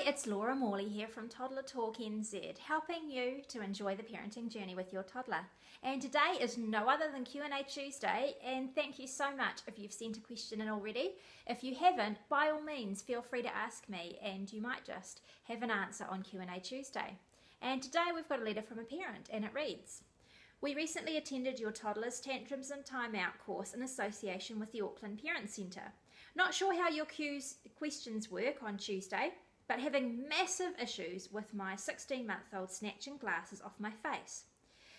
it's Laura Morley here from Toddler Talk NZ, helping you to enjoy the parenting journey with your toddler. And today is no other than Q&A Tuesday, and thank you so much if you've sent a question in already. If you haven't, by all means feel free to ask me and you might just have an answer on Q&A Tuesday. And today we've got a letter from a parent and it reads, "We recently attended your Toddler's Tantrums and Timeout course in association with the Auckland Parent Centre. Not sure how your questions work on Tuesday, but having massive issues with my 16-month-old snatching glasses off my face.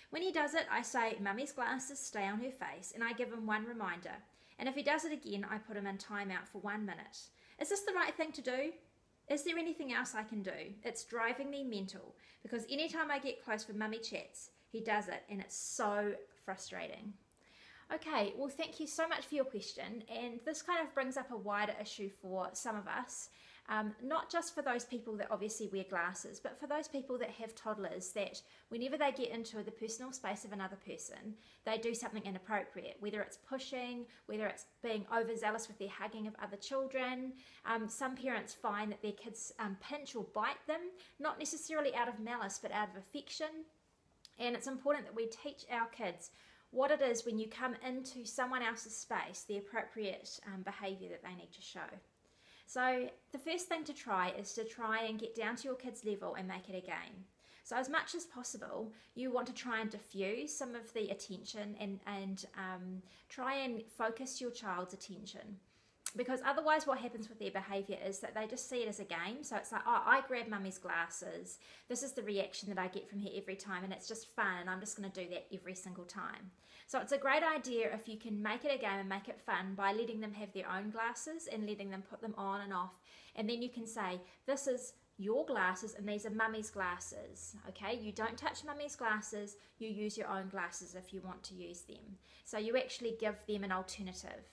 When he does it, I say, 'Mummy's glasses stay on her face,' and I give him one reminder. And if he does it again, I put him in timeout for 1 minute. Is this the right thing to do? Is there anything else I can do? It's driving me mental, because anytime I get close for Mummy chats, he does it, and it's so frustrating." Okay, well, thank you so much for your question, and this kind of brings up a wider issue for some of us, not just for those people that obviously wear glasses, but for those people that have toddlers that whenever they get into the personal space of another person, they do something inappropriate, whether it's pushing, whether it's being overzealous with their hugging of other children. Some parents find that their kids pinch or bite them, not necessarily out of malice, but out of affection, and it's important that we teach our kids what it is when you come into someone else's space, the appropriate behaviour that they need to show. So the first thing to try is to try and get down to your kid's level and make it a game. So as much as possible, you want to try and diffuse some of the attention and try and focus your child's attention. Because otherwise what happens with their behaviour is that they just see it as a game. So it's like, oh, I grab Mummy's glasses. This is the reaction that I get from her every time, and it's just fun, and I'm just going to do that every single time. So it's a great idea if you can make it a game and make it fun by letting them have their own glasses and letting them put them on and off. And then you can say, this is your glasses and these are Mummy's glasses. Okay, you don't touch Mummy's glasses, you use your own glasses if you want to use them. So you actually give them an alternative.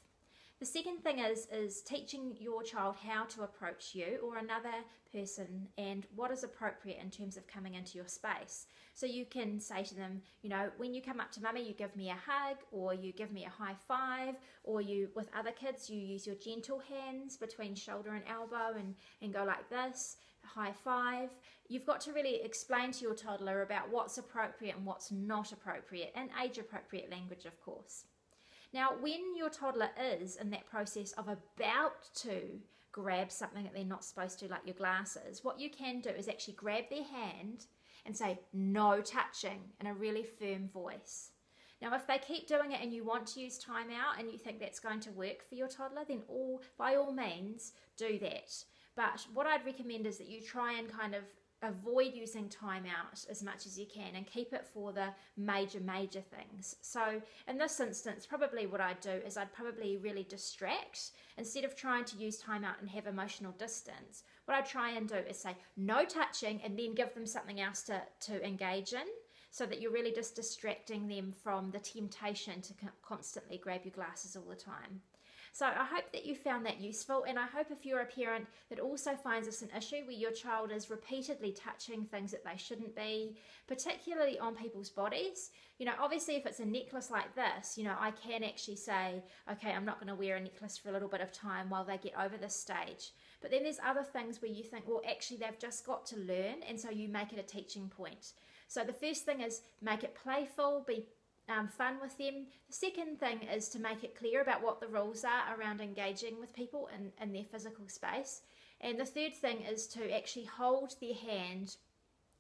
The second thing is teaching your child how to approach you or another person and what is appropriate in terms of coming into your space. So you can say to them, you know, when you come up to Mummy, you give me a hug, or you give me a high five, or you, with other kids, you use your gentle hands between shoulder and elbow and go like this, high five. You've got to really explain to your toddler about what's appropriate and what's not appropriate, and age-appropriate language, of course. Now, when your toddler is in that process of about to grab something that they're not supposed to, like your glasses, what you can do is actually grab their hand and say, "No touching," in a really firm voice. Now, if they keep doing it and you want to use timeout and you think that's going to work for your toddler, then by all means, do that. But what I'd recommend is that you try and kind of avoid using timeout as much as you can and keep it for the major things. So in this instance, probably what I'd do is I'd probably really distract. Instead of trying to use timeout and have emotional distance, what I'd try and do is say no touching and then give them something else to engage in, so that you're really just distracting them from the temptation to constantly grab your glasses all the time. So I hope that you found that useful, and I hope if you're a parent that also finds this an issue where your child is repeatedly touching things that they shouldn't be, particularly on people's bodies. You know, obviously if it's a necklace like this, you know, I can actually say, okay, I'm not going to wear a necklace for a little bit of time while they get over this stage. But then there's other things where you think, well, actually they've just got to learn, and so you make it a teaching point. So the first thing is make it playful, be fun with them. The second thing is to make it clear about what the rules are around engaging with people in their physical space. And the third thing is to actually hold their hand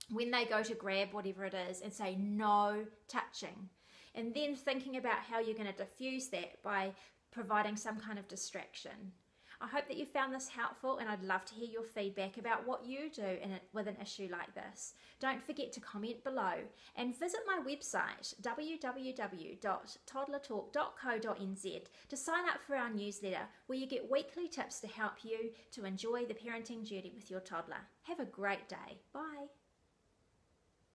when they go to grab whatever it is and say no touching. And then thinking about how you're going to diffuse that by providing some kind of distraction. I hope that you found this helpful, and I'd love to hear your feedback about what you do with an issue like this. Don't forget to comment below and visit my website www.toddlertalk.co.nz to sign up for our newsletter, where you get weekly tips to help you to enjoy the parenting journey with your toddler. Have a great day. Bye.